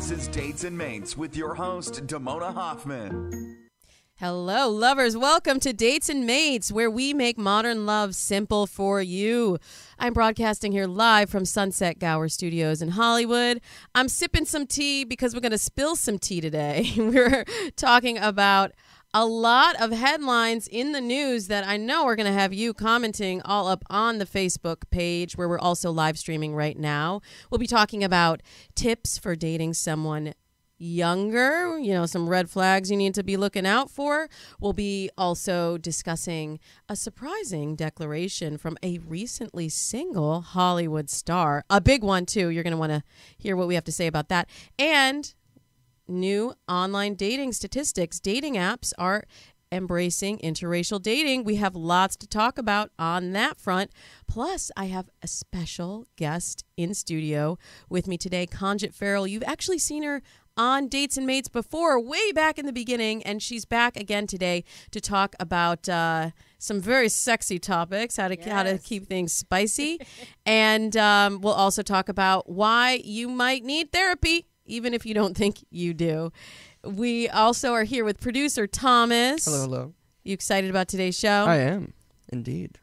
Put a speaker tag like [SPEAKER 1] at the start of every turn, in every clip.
[SPEAKER 1] This is Dates and Mates with your host, Damona Hoffman.
[SPEAKER 2] Hello, lovers. Welcome to Dates and Mates, where we make modern love simple for you. I'm broadcasting here live from Sunset Gower Studios in Hollywood. I'm sipping some tea because we're going to spill some tea today. We're talking about a lot of headlines in the news that I know are going to have you commenting all up on the Facebook page, where we're also live streaming right now. We'll be talking about tips for dating someone younger, some red flags you need to be looking out for. We'll be also discussing a surprising declaration from a recently single Hollywood star. A big one, too. You're going to want to hear what we have to say about that. And new online dating statistics. Dating apps are embracing interracial dating. We have lots to talk about on that front. Plus, I have a special guest in studio with me today, Kongit Farrell. You've actually seen her on Dates and Mates before, way back in the beginning, and she's back again today to talk about some very sexy topics, how to keep things spicy, and we'll also talk about why you might need therapy, even if you don't think you do. We also are here with producer Thomas.
[SPEAKER 3] Hello.
[SPEAKER 2] You excited about today's show?
[SPEAKER 3] I am, indeed.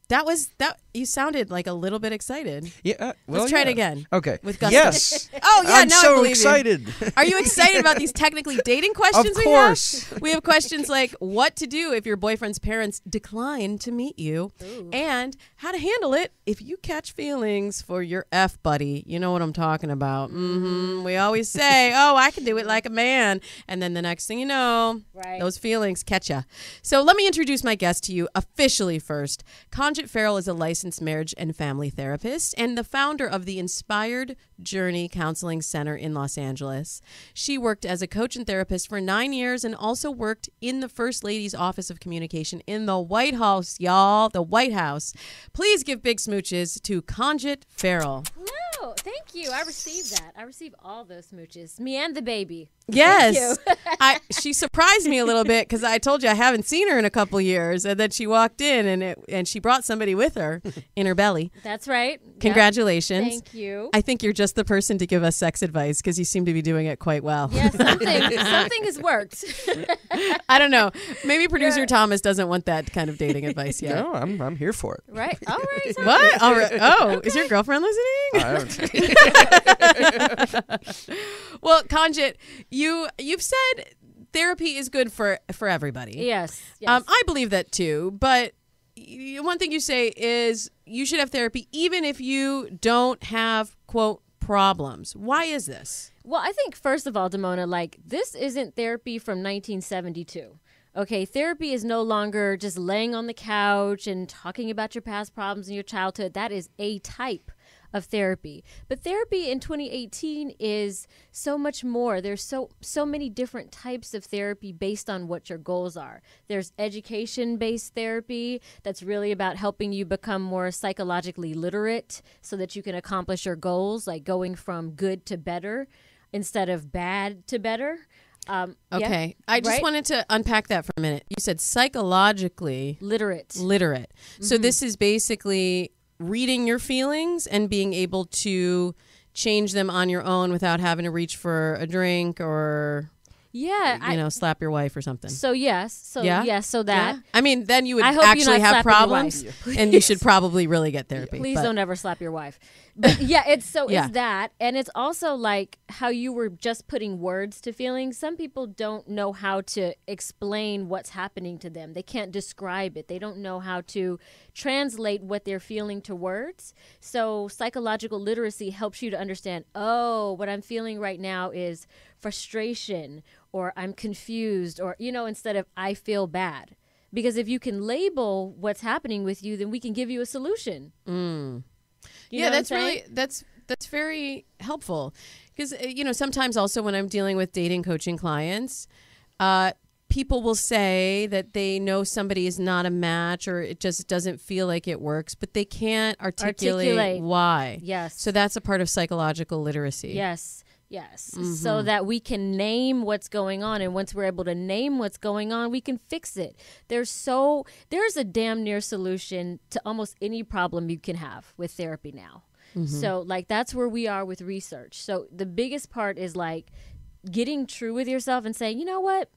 [SPEAKER 2] That you sounded like a little bit excited.
[SPEAKER 3] Yeah.
[SPEAKER 2] Let's try it again.
[SPEAKER 3] Okay.
[SPEAKER 2] With gusto.
[SPEAKER 3] Yes.
[SPEAKER 2] Oh yeah.
[SPEAKER 3] I'm
[SPEAKER 2] now
[SPEAKER 3] so
[SPEAKER 2] I believe
[SPEAKER 3] excited.
[SPEAKER 2] You. Are you excited about these technically dating questions?
[SPEAKER 3] Of course.
[SPEAKER 2] We have questions like what to do if your boyfriend's parents decline to meet you, and how to handle it if you catch feelings for your F buddy. You know what I'm talking about. We always say, "Oh, I can do it like a man," and then the next thing you know, those feelings catch ya. So let me introduce my guest to you officially first. Kongit Farrell is a licensed marriage and family therapist and the founder of the Inspired Journey Counseling Center in Los Angeles. She worked as a coach and therapist for 9 years and also worked in the First Lady's Office of Communication in the White House, y'all, the White House. Please give big smooches to Kongit Farrell.
[SPEAKER 4] No, thank you. I received that. I received all those smooches. Me and the baby.
[SPEAKER 2] Yes. She surprised me a little bit because I told you I haven't seen her in a couple years, and then she walked in and she brought somebody with her in her belly.
[SPEAKER 4] That's right.
[SPEAKER 2] Congratulations.
[SPEAKER 4] Thank you.
[SPEAKER 2] I think you're just the person to give us sex advice because you seem to be doing it quite well.
[SPEAKER 4] Yeah, something has worked.
[SPEAKER 2] I don't know. Maybe producer Thomas doesn't want that kind of dating advice yet.
[SPEAKER 3] No, I'm here for it.
[SPEAKER 4] Right. All right.
[SPEAKER 2] What? All right. Oh, is your girlfriend listening?
[SPEAKER 3] I don't.
[SPEAKER 2] Well, Kongit, you've said therapy is good for everybody.
[SPEAKER 4] Yes.
[SPEAKER 2] I believe that too. But one thing you say is you should have therapy even if you don't have, quote, problems. Why is this?
[SPEAKER 4] Well, I think, first of all, Damona, this isn't therapy from 1972. Okay, therapy is no longer just laying on the couch and talking about your past problems in your childhood. That is a type of therapy. But therapy in 2018 is so much more. There's so many different types of therapy based on what your goals are. There's education-based therapy that's really about helping you become more psychologically literate so that you can accomplish your goals, like going from good to better instead of bad to better.
[SPEAKER 2] Okay. I just wanted to unpack that for a minute. You said psychologically
[SPEAKER 4] literate.
[SPEAKER 2] So this is basically reading your feelings and being able to change them on your own without having to reach for a drink or slap your wife or something.
[SPEAKER 4] So yes. So that.
[SPEAKER 2] Yeah. I mean, then you would
[SPEAKER 4] I hope
[SPEAKER 2] actually
[SPEAKER 4] you're not
[SPEAKER 2] have problems and you should probably really get therapy.
[SPEAKER 4] Please don't ever slap your wife. But it's that. And it's also like how you were just putting words to feelings. Some people don't know how to explain what's happening to them. They can't describe it. They don't know how to translate what they're feeling to words. So psychological literacy helps you to understand, what I'm feeling right now is frustration or I'm confused or, instead of I feel bad. Because if you can label what's happening with you, then we can give you a solution.
[SPEAKER 2] That's very helpful because sometimes also when I'm dealing with dating coaching clients, people will say that they know somebody is not a match or it just doesn't feel like it works, but they can't articulate why.
[SPEAKER 4] Yes.
[SPEAKER 2] So that's a part of psychological literacy.
[SPEAKER 4] Yes. So that we can name what's going on. And once we're able to name what's going on, we can fix it. There's a damn near solution to almost any problem you can have with therapy now. So like that's where we are with research. So the biggest part is like getting true with yourself and saying, you know what?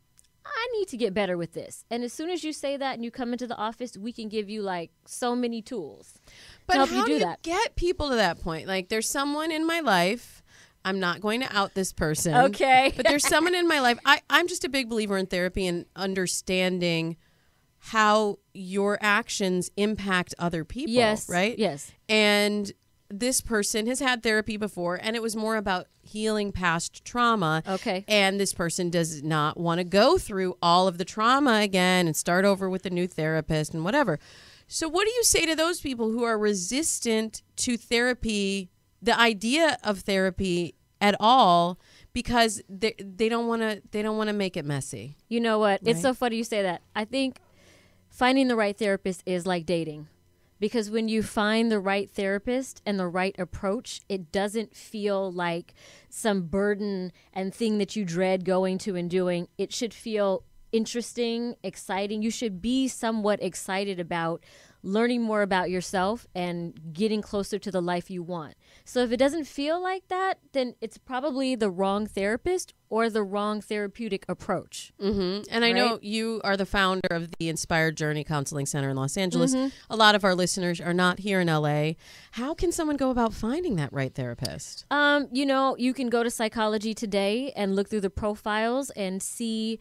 [SPEAKER 4] I need to get better with this. And as soon as you say that and you come into the office, we can give you like so many tools
[SPEAKER 2] But
[SPEAKER 4] to help
[SPEAKER 2] how
[SPEAKER 4] you do
[SPEAKER 2] do you
[SPEAKER 4] that.
[SPEAKER 2] get people to that point? Like, there's someone in my life. I'm not going to out this person.
[SPEAKER 4] Okay.
[SPEAKER 2] But there's someone in my life. I'm just a big believer in therapy and understanding how your actions impact other people.
[SPEAKER 4] Yes.
[SPEAKER 2] Right?
[SPEAKER 4] Yes.
[SPEAKER 2] And this person has had therapy before, and it was more about healing past trauma.
[SPEAKER 4] Okay.
[SPEAKER 2] And this person does not want to go through all of the trauma again and start over with a new therapist and whatever. So what do you say to those people who are resistant to therapy, the idea of therapy at all, because they don't want to make it messy?
[SPEAKER 4] You know what? It's
[SPEAKER 2] Right.
[SPEAKER 4] so funny you say that. I think finding the right therapist is like dating. Because when you find the right therapist and the right approach, it doesn't feel like some burden and thing that you dread going to and doing. It should feel interesting, exciting. You should be somewhat excited about learning more about yourself and getting closer to the life you want. So if it doesn't feel like that, then it's probably the wrong therapist or the wrong therapeutic approach.
[SPEAKER 2] Mm-hmm. And I know
[SPEAKER 4] Right?
[SPEAKER 2] you are the founder of the Inspired Journey Counseling Center in Los Angeles.
[SPEAKER 4] Mm-hmm.
[SPEAKER 2] A lot of our listeners are not here in LA. How can someone go about finding that right therapist?
[SPEAKER 4] You know, you can go to Psychology Today and look through the profiles and see,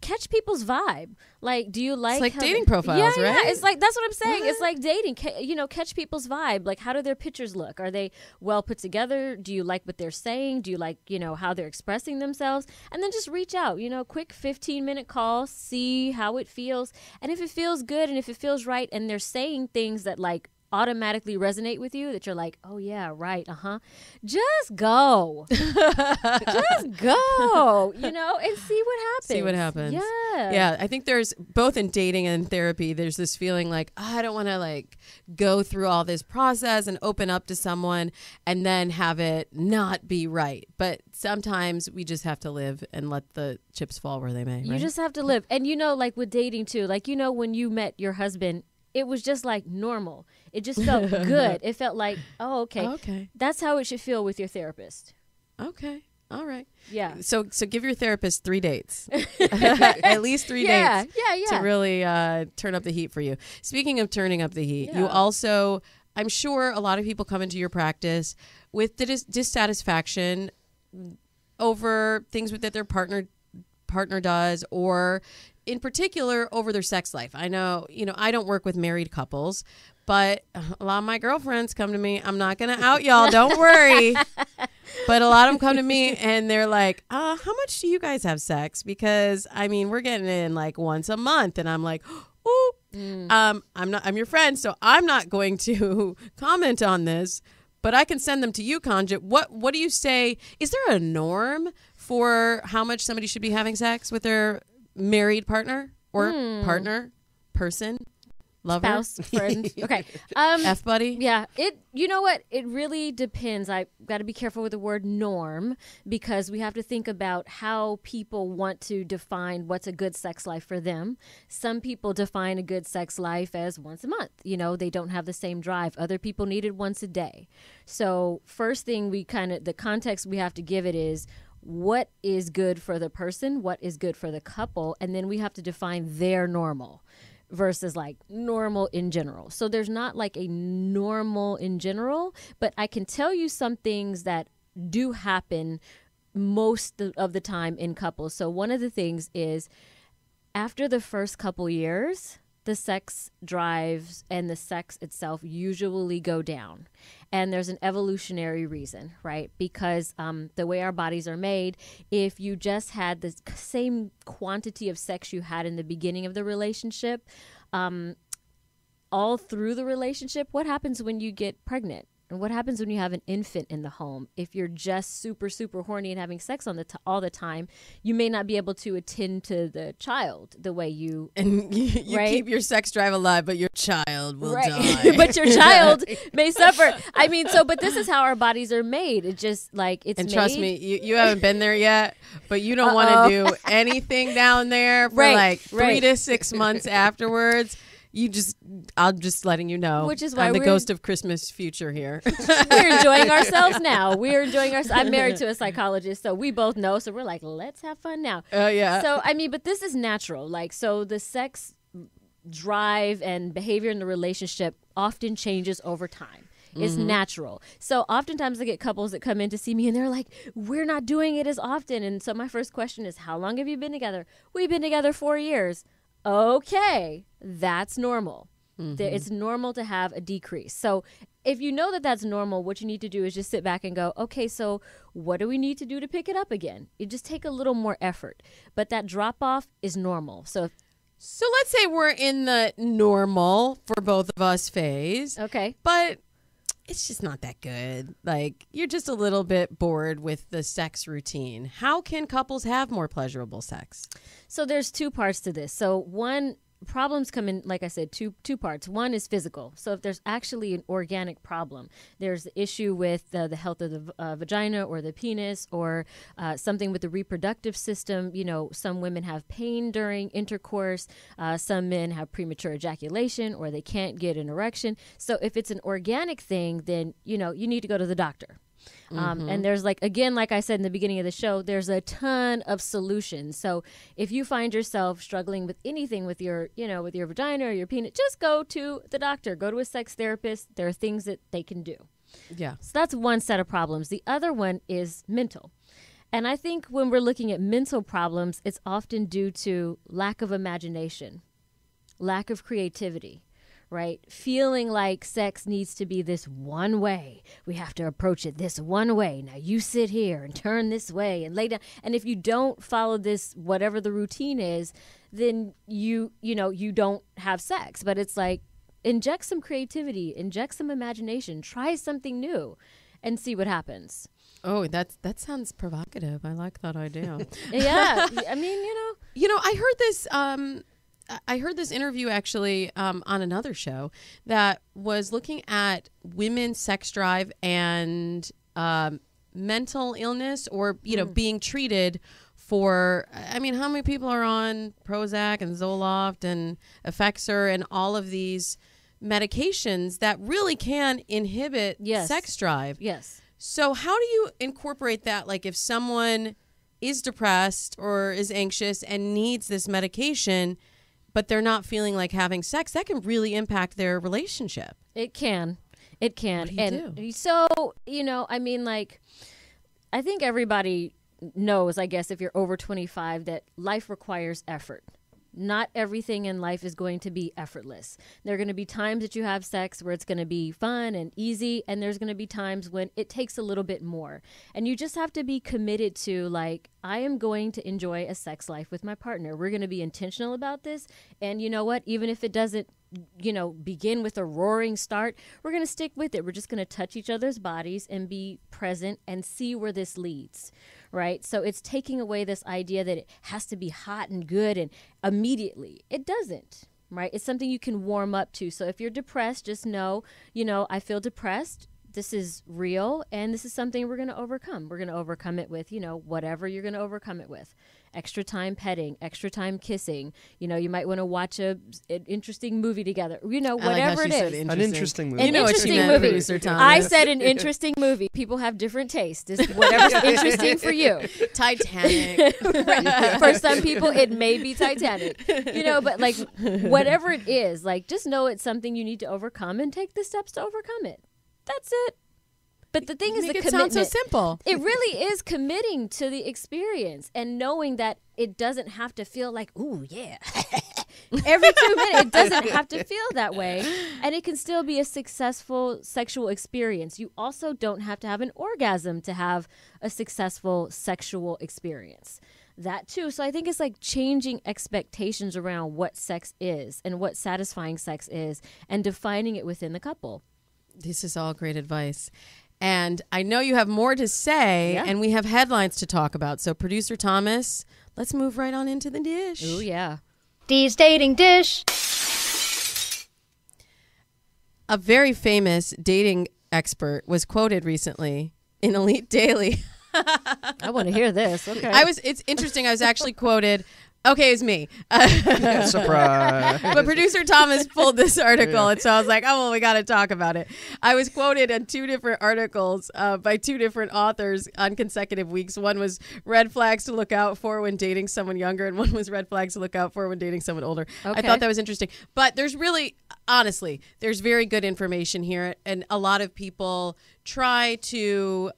[SPEAKER 4] catch people's vibe. Like, do you like
[SPEAKER 2] It's like
[SPEAKER 4] how
[SPEAKER 2] dating
[SPEAKER 4] they-
[SPEAKER 2] profiles,
[SPEAKER 4] yeah,
[SPEAKER 2] right?
[SPEAKER 4] Yeah, it's like, that's what I'm saying.
[SPEAKER 2] What?
[SPEAKER 4] It's like dating. Catch people's vibe. Like, how do their pictures look? Are they well put together? Do you like what they're saying? Do you like, how they're expressing themselves? And then just reach out, quick 15-minute call, see how it feels. And if it feels good and if it feels right and they're saying things that like automatically resonate with you, that you're like, oh yeah, right, just go. Just go, and see what happens.
[SPEAKER 2] See what happens.
[SPEAKER 4] Yeah.
[SPEAKER 2] Yeah, I think there's both in dating and therapy, there's this feeling like, I don't want to like go through all this process and open up to someone and then have it not be right. But sometimes we just have to live and let the chips fall where they may.
[SPEAKER 4] You
[SPEAKER 2] right?
[SPEAKER 4] just have to live. And like with dating too, like, when you met your husband, it was just like normal. It just felt good. It felt like, oh, okay.
[SPEAKER 2] Okay.
[SPEAKER 4] That's how it should feel with your therapist.
[SPEAKER 2] Okay. All right.
[SPEAKER 4] Yeah.
[SPEAKER 2] So give your therapist 3 dates, at least 3
[SPEAKER 4] Yeah.
[SPEAKER 2] dates
[SPEAKER 4] Yeah.
[SPEAKER 2] to really turn up the heat for you. Speaking of turning up the heat, you
[SPEAKER 4] Yeah.
[SPEAKER 2] also, I'm sure a lot of people come into your practice with dissatisfaction over things that their partner does, or in particular over their sex life. I know, I don't work with married couples, but a lot of my girlfriends come to me. I'm not going to out y'all. Don't worry. But a lot of them come to me and they're like, how much do you guys have sex? Because we're getting in like once a month. And I'm like, oh, I'm your friend, so I'm not going to comment on this, but I can send them to you, Kongit. What do you say? Is there a norm for how much somebody should be having sex with their married partner or person, lover,
[SPEAKER 4] Spouse, friend. Okay.
[SPEAKER 2] F buddy?
[SPEAKER 4] Yeah, you know what? It really depends. I got to be careful with the word norm, because we have to think about how people want to define what's a good sex life for them. Some people define a good sex life as once a month. They don't have the same drive. Other people need it once a day. So first thing the context we have to give it is, what is good for the person? What is good for the couple? And then we have to define their normal versus like normal in general. So there's not like a normal in general, but I can tell you some things that do happen most of the time in couples. So one of the things is, after the first couple years, the sex drives and the sex itself usually go down. And there's an evolutionary reason, right? Because the way our bodies are made, if you just had the same quantity of sex you had in the beginning of the relationship, all through the relationship, what happens when you get pregnant? And what happens when you have an infant in the home? If you're just super, super horny and having sex all the time, you may not be able to attend to the child the way you...
[SPEAKER 2] And you
[SPEAKER 4] right?
[SPEAKER 2] keep your sex drive alive, but your child will
[SPEAKER 4] right.
[SPEAKER 2] die.
[SPEAKER 4] But your child may suffer. But this is how our bodies are made. It's just like it's
[SPEAKER 2] And
[SPEAKER 4] made.
[SPEAKER 2] trust me, you haven't been there yet, but you don't want to do anything down there for like 3 to 6 months afterwards. I'm just letting you know.
[SPEAKER 4] Which is why
[SPEAKER 2] I'm the
[SPEAKER 4] we're-
[SPEAKER 2] ghost of Christmas future here.
[SPEAKER 4] We're enjoying ourselves now. We're enjoying ourselves. I'm married to a psychologist, so we both know. So we're like, let's have fun now.
[SPEAKER 2] Yeah.
[SPEAKER 4] So, I mean, but this is natural. Like, so the sex drive and behavior in the relationship often changes over time. It's natural. So oftentimes I get couples that come in to see me and they're like, we're not doing it as often. And so my first question is, how long have you been together? We've been together 4 years. Okay, that's normal. It's normal to have a decrease. So if you know that that's normal, what you need to do is just sit back and go, okay, so what do we need to do to pick it up again? You just take a little more effort. But that drop off is normal. So
[SPEAKER 2] let's say we're in the normal for both of us phase.
[SPEAKER 4] okay.
[SPEAKER 2] But it's just not that good. Like, you're just a little bit bored with the sex routine. How can couples have more pleasurable sex?
[SPEAKER 4] So there's two parts to this. So one, problems come in, like I said, two parts. One is physical. So if there's actually an organic problem, there's the issue with the health of the vagina or the penis, or something with the reproductive system. You know, some women have pain during intercourse. Some men have premature ejaculation, or they can't get an erection. So if it's an organic thing, then, you know, you need to go to the doctor. And there's like I said in the beginning of the show, there's a ton of solutions. So if you find yourself struggling with anything with your, with your vagina or your penis, just go to the doctor, go to a sex therapist. There are things that they can do.
[SPEAKER 2] Yeah.
[SPEAKER 4] So that's one set of problems. The other one is mental. And I think when we're looking at mental problems, it's often due to lack of imagination, lack of creativity. Right? Feeling like sex needs to be this one way. We have to approach it this one way. Now you sit here and turn this way and lay down. And if you don't follow this, whatever the routine is, then you don't have sex. But it's like, inject some creativity, inject some imagination, try something new and see what happens.
[SPEAKER 2] Oh, that sounds provocative. I like that idea.
[SPEAKER 4] Yeah. I mean,
[SPEAKER 2] I heard this interview actually on another show that was looking at women's sex drive and mental illness, or being treated for. I mean, how many people are on Prozac and Zoloft and Effexor and all of these medications that really can inhibit sex drive?
[SPEAKER 4] Yes.
[SPEAKER 2] So how do you incorporate that? Like, if someone is depressed or is anxious and needs this medication, but they're not feeling like having sex, that can really impact their relationship.
[SPEAKER 4] It can.
[SPEAKER 2] What do you do?
[SPEAKER 4] So, I mean, like, I think everybody knows, I guess, if you're over 25, that life requires effort. Not everything in life is going to be effortless. There are going to be times that you have sex where it's going to be fun and easy, and there's going to be times when it takes a little bit more. And you just have to be committed to, like, I am going to enjoy a sex life with my partner. We're going to be intentional about this. And you know what? Even if it doesn't, begin with a roaring start, we're going to stick with it. We're just going to touch each other's bodies and be present and see where this leads. Right? So it's taking away this idea that it has to be hot and good and immediately. It doesn't, right? It's something you can warm up to. So if you're depressed, just know, I feel depressed. This is real, and this is something we're going to overcome. We're going to overcome it with, whatever you're going to overcome it with. Extra time petting, extra time kissing. You might want to watch an interesting movie together. Whatever it is.
[SPEAKER 3] An interesting movie.
[SPEAKER 4] An interesting movie. I
[SPEAKER 2] Thomas.
[SPEAKER 4] said an interesting movie. People have different tastes. It's whatever's interesting for you.
[SPEAKER 2] Titanic.
[SPEAKER 4] Right. For some people, it may be Titanic. But like, whatever it is, like, just know it's something you need to overcome and take the steps to overcome it. That's it. But the thing is, the commitment.
[SPEAKER 2] It sounds so simple.
[SPEAKER 4] It really is committing to the experience and knowing that it doesn't have to feel like, ooh, yeah. Every 2 minutes, it doesn't have to feel that way. And it can still be a successful sexual experience. You also don't have to have an orgasm to have a successful sexual experience. That too. So I think it's like changing expectations around what sex is and what satisfying sex is and defining it within the couple.
[SPEAKER 2] This is all great advice. And I know you have more to say, and we have headlines to talk about. So, Producer Thomas, let's move right on into the dish.
[SPEAKER 4] Oh, yeah.
[SPEAKER 5] Dee's dating dish.
[SPEAKER 2] A very famous dating expert was quoted recently in Elite Daily.
[SPEAKER 4] I want to hear this. Okay.
[SPEAKER 2] It's interesting. I was actually quoted Okay, it's me.
[SPEAKER 3] Surprise.
[SPEAKER 2] But producer Thomas pulled this article, and so I was like, oh, well, we got to talk about it. I was quoted in 2 different articles by 2 different authors on consecutive weeks. One was red flags to look out for when dating someone younger, and one was red flags to look out for when dating someone older.
[SPEAKER 4] Okay.
[SPEAKER 2] I thought that was interesting. But there's really, honestly, there's very good information here, and a lot of people try to...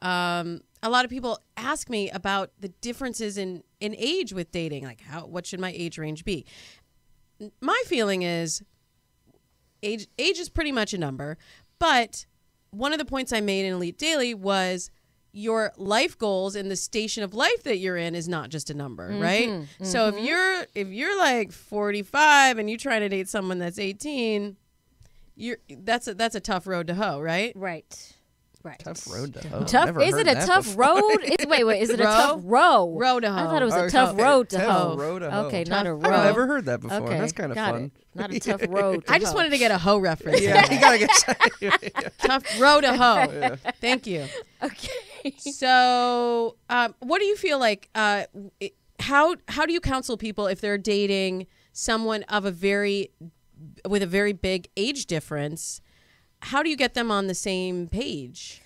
[SPEAKER 2] a lot of people ask me about the differences in age with dating. Like, what should my age range be? My feeling is age is pretty much a number. But one of the points I made in Elite Daily was your life goals and the station of life that you're in is not just a number, right? So if you're like 45 and you're trying to date someone that's 18, that's a tough road to hoe, right?
[SPEAKER 4] Right. Right.
[SPEAKER 3] Tough road to hoe.
[SPEAKER 4] Tough.
[SPEAKER 3] Never
[SPEAKER 4] Is
[SPEAKER 3] heard
[SPEAKER 4] it a
[SPEAKER 3] that
[SPEAKER 4] tough
[SPEAKER 3] before.
[SPEAKER 4] road? Wait. Is it a tough row?
[SPEAKER 2] Row to hoe.
[SPEAKER 4] I thought it was
[SPEAKER 3] Oh,
[SPEAKER 4] a tough road to
[SPEAKER 3] tough
[SPEAKER 4] hoe.
[SPEAKER 3] road to hoe.
[SPEAKER 4] Okay, not a row.
[SPEAKER 3] I've never heard that before.
[SPEAKER 4] Okay,
[SPEAKER 3] That's kind of
[SPEAKER 4] got
[SPEAKER 3] fun.
[SPEAKER 4] it. Not a tough road to
[SPEAKER 2] I just
[SPEAKER 4] hoe.
[SPEAKER 2] wanted to get a hoe reference.
[SPEAKER 3] Yeah, you gotta get.
[SPEAKER 2] Tough row to hoe. Thank you.
[SPEAKER 4] Okay.
[SPEAKER 2] So, what do you feel like? How do you counsel people if they're dating someone with a very big age difference? How do you get them on the same page?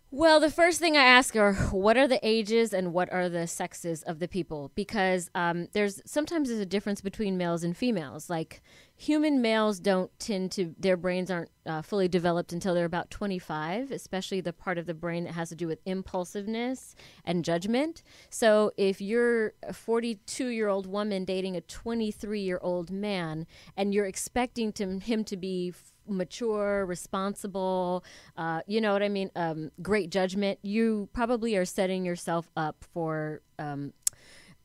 [SPEAKER 4] Well, the first thing I ask are, what are the ages and what are the sexes of the people? Because sometimes there's a difference between males and females. Like human males their brains aren't fully developed until they're about 25, especially the part of the brain that has to do with impulsiveness and judgment. So if you're a 42-year-old woman dating a 23-year-old man and you're expecting him to be mature, responsible, you know what I mean, great judgment, you probably are setting yourself up for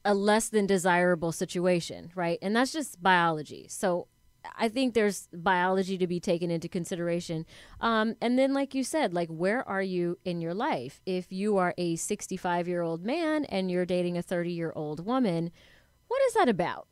[SPEAKER 4] a less than desirable situation, right? And that's just biology. So I think there's biology to be taken into consideration. And then, like you said, like, where are you in your life? If you are a 65-year-old man and you're dating a 30-year-old woman, what is that about,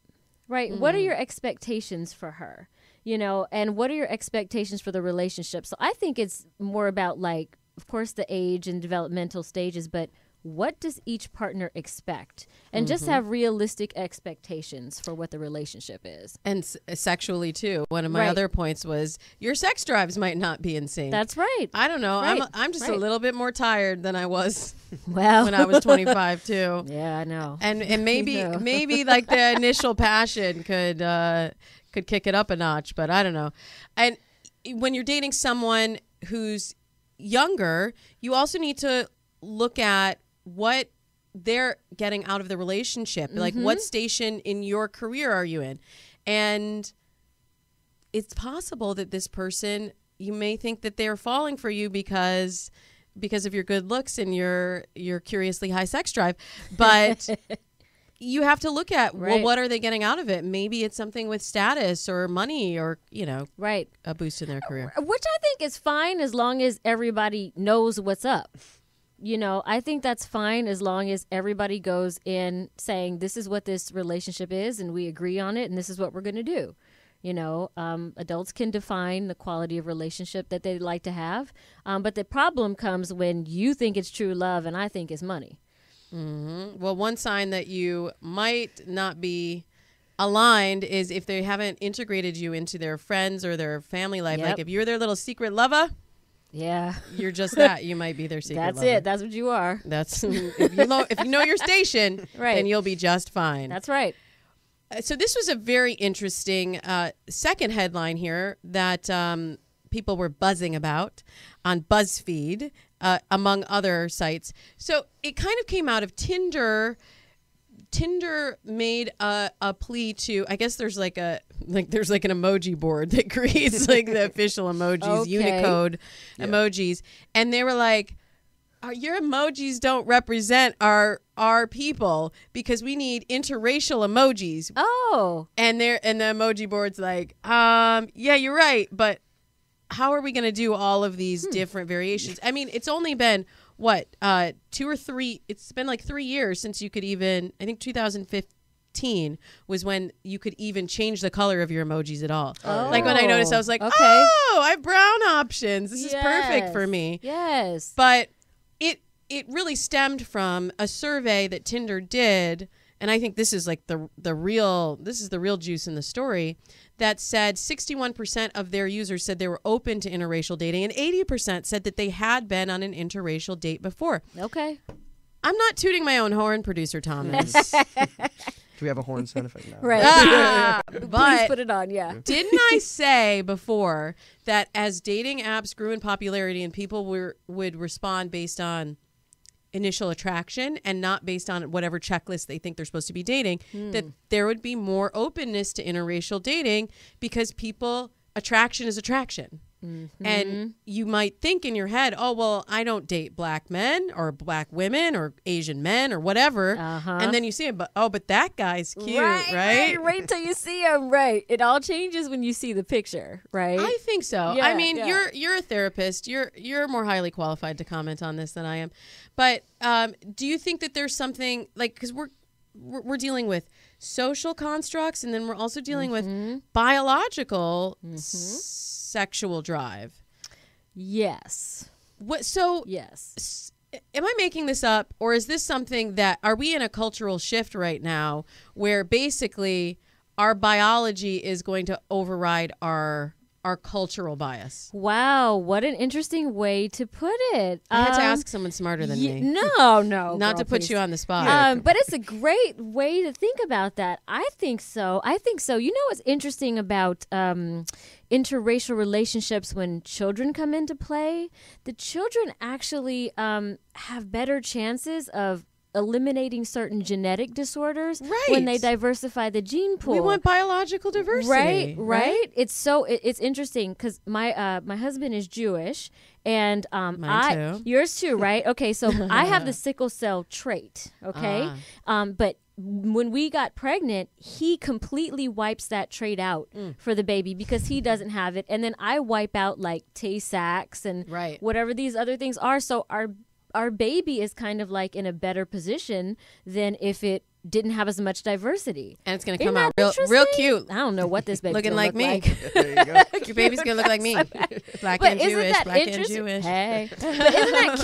[SPEAKER 4] right? What are your expectations for her? You know, and what are your expectations for the relationship? So I think it's more about, like, of course, the age and developmental stages, but what does each partner expect? And just have realistic expectations for what the relationship is.
[SPEAKER 2] And sexually, too. One of my other points was your sex drives might not be in sync.
[SPEAKER 4] That's right.
[SPEAKER 2] I don't know.
[SPEAKER 4] Right.
[SPEAKER 2] I'm just a little bit more tired than I was
[SPEAKER 4] Well,
[SPEAKER 2] when I was 25, too.
[SPEAKER 4] Yeah, I know.
[SPEAKER 2] And maybe
[SPEAKER 4] No.
[SPEAKER 2] maybe like the initial passion could kick it up a notch, but I don't know. And when you're dating someone who's younger, you also need to look at what they're getting out of the relationship. Like, what station in your career are you in? And it's possible that this person, you may think that they're falling for you because of your good looks and your curiously high sex drive, but you have to look at, well, what are they getting out of it? Maybe it's something with status or money or, you know, a boost in their career.
[SPEAKER 4] Which I think is fine as long as everybody knows what's up. You know, I think that's fine as long as everybody goes in saying, this is what this relationship is and we agree on it and this is what we're going to do. You know, adults can define the quality of relationship that they'd like to have. But the problem comes when you think it's true love and I think it's money.
[SPEAKER 2] Well, one sign that you might not be aligned is if they haven't integrated you into their friends or their family life.
[SPEAKER 4] Yep.
[SPEAKER 2] Like if you're their little secret lover,
[SPEAKER 4] Yeah.
[SPEAKER 2] you're just that. You might be their secret
[SPEAKER 4] That's
[SPEAKER 2] lover.
[SPEAKER 4] it. That's what you are.
[SPEAKER 2] That's if you know your station,
[SPEAKER 4] Right.
[SPEAKER 2] then you'll be just fine.
[SPEAKER 4] That's right.
[SPEAKER 2] So this was a very interesting second headline here that people were buzzing about on BuzzFeed, among other sites. So it kind of came out of Tinder. Tinder made a plea to, I guess there's like an emoji board that creates like the official emojis,
[SPEAKER 4] Okay.
[SPEAKER 2] Unicode emojis, and they were like, your emojis don't represent our people because we need interracial emojis.
[SPEAKER 4] Oh.
[SPEAKER 2] And the emoji board's like, yeah, you're right, but how are we going to do all of these different variations? I mean, it's only been what 2 or 3. It's been like 3 years since you could even. I think 2015 was when you could even change the color of your emojis at all.
[SPEAKER 4] Oh.
[SPEAKER 2] Like when I noticed, I was like,
[SPEAKER 4] Okay.
[SPEAKER 2] oh, I have brown options. This is perfect for me.
[SPEAKER 4] Yes.
[SPEAKER 2] But it really stemmed from a survey that Tinder did, and I think this is like the real juice in the story, that said 61% of their users said they were open to interracial dating, and 80% said that they had been on an interracial date before.
[SPEAKER 4] Okay.
[SPEAKER 2] I'm not tooting my own horn, producer Thomas.
[SPEAKER 3] Do we have a horn sound effect now?
[SPEAKER 4] Right. Please
[SPEAKER 2] But
[SPEAKER 4] put it on, yeah.
[SPEAKER 2] didn't I say before that as dating apps grew in popularity and people would respond based on initial attraction and not based on whatever checklist they think they're supposed to be dating, that there would be more openness to interracial dating because attraction is attraction. Mm-hmm. And you might think in your head, oh, well, I don't date black men or black women or Asian men or whatever. And then you see him, but that guy's cute, right?
[SPEAKER 4] Wait till you see him, right? It all changes when you see the picture, right?
[SPEAKER 2] I think so.
[SPEAKER 4] Yeah,
[SPEAKER 2] I mean,
[SPEAKER 4] yeah.
[SPEAKER 2] you're a therapist. You're more highly qualified to comment on this than I am. But do you think that there's something like, because we're dealing with social constructs, and then we're also dealing with biological sexual drive.
[SPEAKER 4] Yes.
[SPEAKER 2] Yes. Am I making this up, or is this something that, are we in a cultural shift right now where basically our biology is going to override our cultural bias?
[SPEAKER 4] Wow, what an interesting way to put it.
[SPEAKER 2] I had to ask someone smarter than me.
[SPEAKER 4] No,
[SPEAKER 2] Not
[SPEAKER 4] girl,
[SPEAKER 2] to put
[SPEAKER 4] please.
[SPEAKER 2] you on the spot.
[SPEAKER 4] But it's a great way to think about that. I think so. You know what's interesting about interracial relationships when children come into play? The children actually have better chances of eliminating certain genetic disorders when they diversify the gene pool.
[SPEAKER 2] We want biological diversity.
[SPEAKER 4] Right. It's interesting because my husband is Jewish, and
[SPEAKER 2] Mine too.
[SPEAKER 4] Yours too, right? Okay, so I have the sickle cell trait. Okay, but when we got pregnant, he completely wipes that trait out for the baby because he doesn't have it, and then I wipe out like Tay-Sachs and whatever these other things are. So our baby is kind of like in a better position than if it didn't have as much diversity.
[SPEAKER 2] And it's going to come out real cute.
[SPEAKER 4] I don't know what this baby's
[SPEAKER 2] looking like
[SPEAKER 4] look
[SPEAKER 2] me.
[SPEAKER 3] There you go.
[SPEAKER 2] Your baby's going to look like me. Black
[SPEAKER 4] But
[SPEAKER 2] and
[SPEAKER 4] isn't
[SPEAKER 2] Jewish,
[SPEAKER 4] that
[SPEAKER 2] black and
[SPEAKER 4] interesting?
[SPEAKER 2] Jewish.
[SPEAKER 4] Hey. But isn't that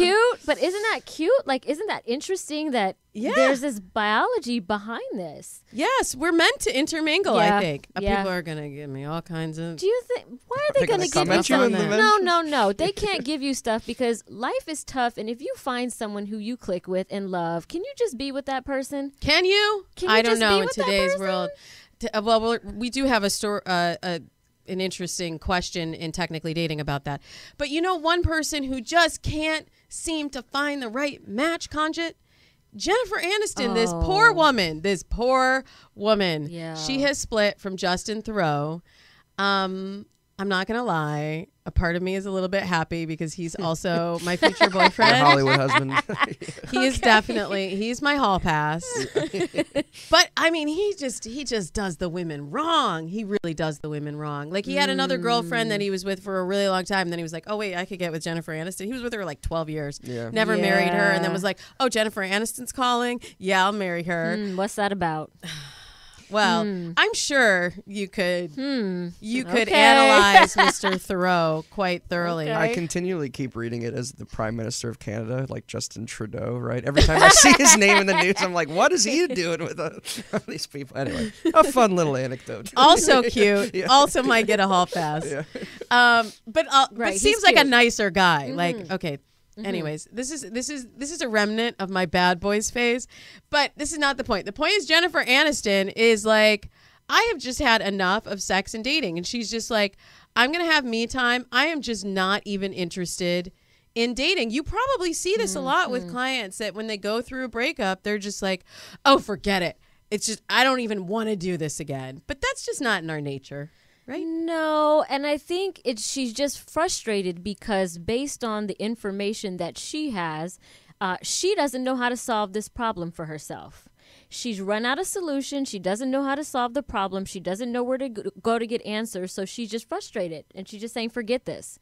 [SPEAKER 4] cute? Like, isn't that interesting that there's this biology behind this?
[SPEAKER 2] Yes, we're meant to intermingle,
[SPEAKER 4] Yeah.
[SPEAKER 2] I think.
[SPEAKER 4] Yeah.
[SPEAKER 2] People are going to give me all kinds of...
[SPEAKER 4] Do you think, why are they going to give you
[SPEAKER 3] comment you in
[SPEAKER 4] stuff?
[SPEAKER 3] the mention?
[SPEAKER 4] No. They can't give you stuff because life is tough. And if you find someone who you click with and love, can you just be with that person?
[SPEAKER 2] Can you?
[SPEAKER 4] Can you
[SPEAKER 2] I don't
[SPEAKER 4] just
[SPEAKER 2] know
[SPEAKER 4] be
[SPEAKER 2] in
[SPEAKER 4] with that
[SPEAKER 2] today's
[SPEAKER 4] person?
[SPEAKER 2] world. Well, we do have an interesting question in Technically Dating about that. But you know, one person who just can't seem to find the right match, Kongit? Jennifer Aniston, this poor woman.
[SPEAKER 4] Yeah.
[SPEAKER 2] She has split from Justin Theroux. I'm not going to lie. A part of me is a little bit happy because he's also my future boyfriend.
[SPEAKER 3] Your Hollywood husband.
[SPEAKER 2] He is definitely, he's my hall pass. But I mean, he just does the women wrong. He really does the women wrong. Like he had another girlfriend that he was with for a really long time. Then he was like, oh wait, I could get with Jennifer Aniston. He was with her like 12 years.
[SPEAKER 3] Yeah.
[SPEAKER 2] Never married her. And then was like, oh, Jennifer Aniston's calling. Yeah, I'll marry her.
[SPEAKER 4] What's that about?
[SPEAKER 2] Well, I'm sure you could analyze Mr. Theroux quite thoroughly.
[SPEAKER 3] I continually keep reading it as the Prime Minister of Canada, like Justin Trudeau, right? Every time I see his name in the news, I'm like, what is he doing with these people? Anyway, a fun little anecdote.
[SPEAKER 2] Also cute. Also might get a hall pass.
[SPEAKER 3] Yeah.
[SPEAKER 2] But
[SPEAKER 4] he's
[SPEAKER 2] seems like a
[SPEAKER 4] cute.
[SPEAKER 2] nicer guy. Like, okay. Anyways, this is a remnant of my bad boys phase, but this is not the point. The point is Jennifer Aniston is like, I have just had enough of sex and dating, and she's just like, I'm gonna have me time. I am just not even interested in dating. You probably see this a lot with clients that when they go through a breakup, they're just like, oh, forget it. It's just, I don't even want to do this again. But that's just not in our nature. Right?
[SPEAKER 4] No, and I think she's just frustrated because based on the information that she has, she doesn't know how to solve this problem for herself. She's run out of solutions. She doesn't know how to solve the problem. She doesn't know where to go to get answers. So she's just frustrated, and she's just saying, forget this.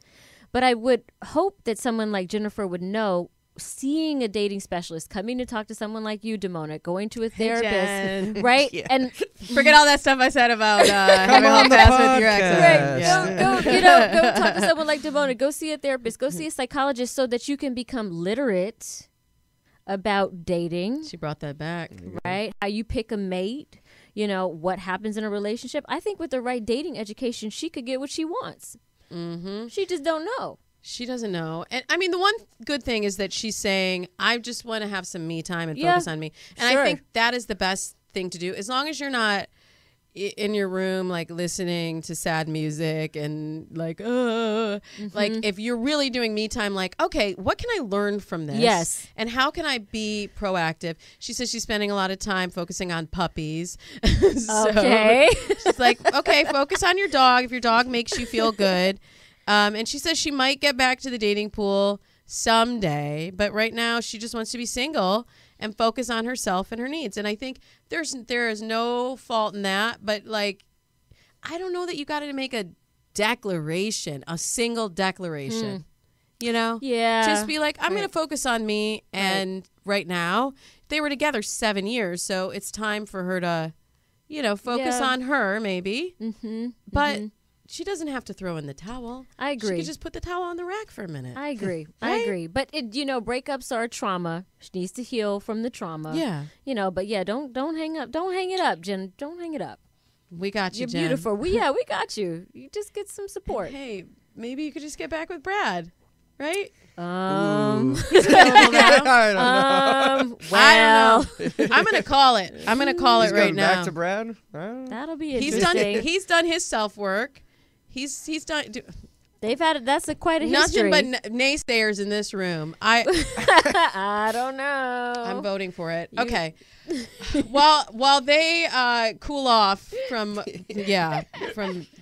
[SPEAKER 4] But I would hope that someone like Jennifer would know, seeing a dating specialist, coming to talk to someone like you, Damona, going to a therapist,
[SPEAKER 2] Jen.
[SPEAKER 4] right?
[SPEAKER 3] Yeah.
[SPEAKER 4] And
[SPEAKER 2] Forget all that stuff I said about having a
[SPEAKER 3] on
[SPEAKER 2] hall
[SPEAKER 3] the
[SPEAKER 2] pass with your
[SPEAKER 3] podcast.
[SPEAKER 2] ex.
[SPEAKER 4] Right. Go talk to someone like Damona. Go see a therapist. Go see a psychologist so that you can become literate about dating,
[SPEAKER 2] She brought that back.
[SPEAKER 4] right? How you pick a mate, what happens in a relationship. I think with the right dating education, she could get what she wants. Mm-hmm. She just don't know.
[SPEAKER 2] She doesn't know. And I mean, the one good thing is that she's saying, I just want to have some me time and focus on me. And I think that is the best thing to do. As long as you're not in your room, like listening to sad music and like, like if you're really doing me time, like, okay, what can I learn from this?
[SPEAKER 4] Yes.
[SPEAKER 2] And how can I be proactive? She says she's spending a lot of time focusing on puppies.
[SPEAKER 4] Okay.
[SPEAKER 2] She's like, okay, focus on your dog. If your dog makes you feel good. And she says she might get back to the dating pool someday, but right now she just wants to be single and focus on herself and her needs. And I think there is no fault in that, but like, I don't know that you got to make a declaration, a single declaration,
[SPEAKER 4] Yeah.
[SPEAKER 2] Just be like, I'm going to focus on me. And right now they were together 7 years. So it's time for her to, focus on her maybe, but she doesn't have to throw in the towel.
[SPEAKER 4] I agree.
[SPEAKER 2] She could just put the towel on the rack for a minute.
[SPEAKER 4] I agree. I
[SPEAKER 2] Right?
[SPEAKER 4] agree. But breakups are a trauma. She needs to heal from the trauma.
[SPEAKER 2] Yeah.
[SPEAKER 4] But yeah, don't hang up. Don't hang it up, Jen. Don't hang it up.
[SPEAKER 2] We got you,
[SPEAKER 4] You're
[SPEAKER 2] Jen.
[SPEAKER 4] beautiful. We got you. You just get some support.
[SPEAKER 2] Hey, maybe you could just get back with Brad, right?
[SPEAKER 3] I don't know.
[SPEAKER 4] Well,
[SPEAKER 2] I'm gonna call it. I'm gonna call
[SPEAKER 3] He's
[SPEAKER 2] it right
[SPEAKER 3] going
[SPEAKER 2] now.
[SPEAKER 3] back to Brad?
[SPEAKER 4] that'll be
[SPEAKER 2] He's
[SPEAKER 4] interesting.
[SPEAKER 2] done his self work. He's done.
[SPEAKER 4] They've had that's quite a
[SPEAKER 2] Nothing
[SPEAKER 4] history.
[SPEAKER 2] but naysayers in this room.
[SPEAKER 4] I don't know.
[SPEAKER 2] I'm voting for it. Okay. While they cool off from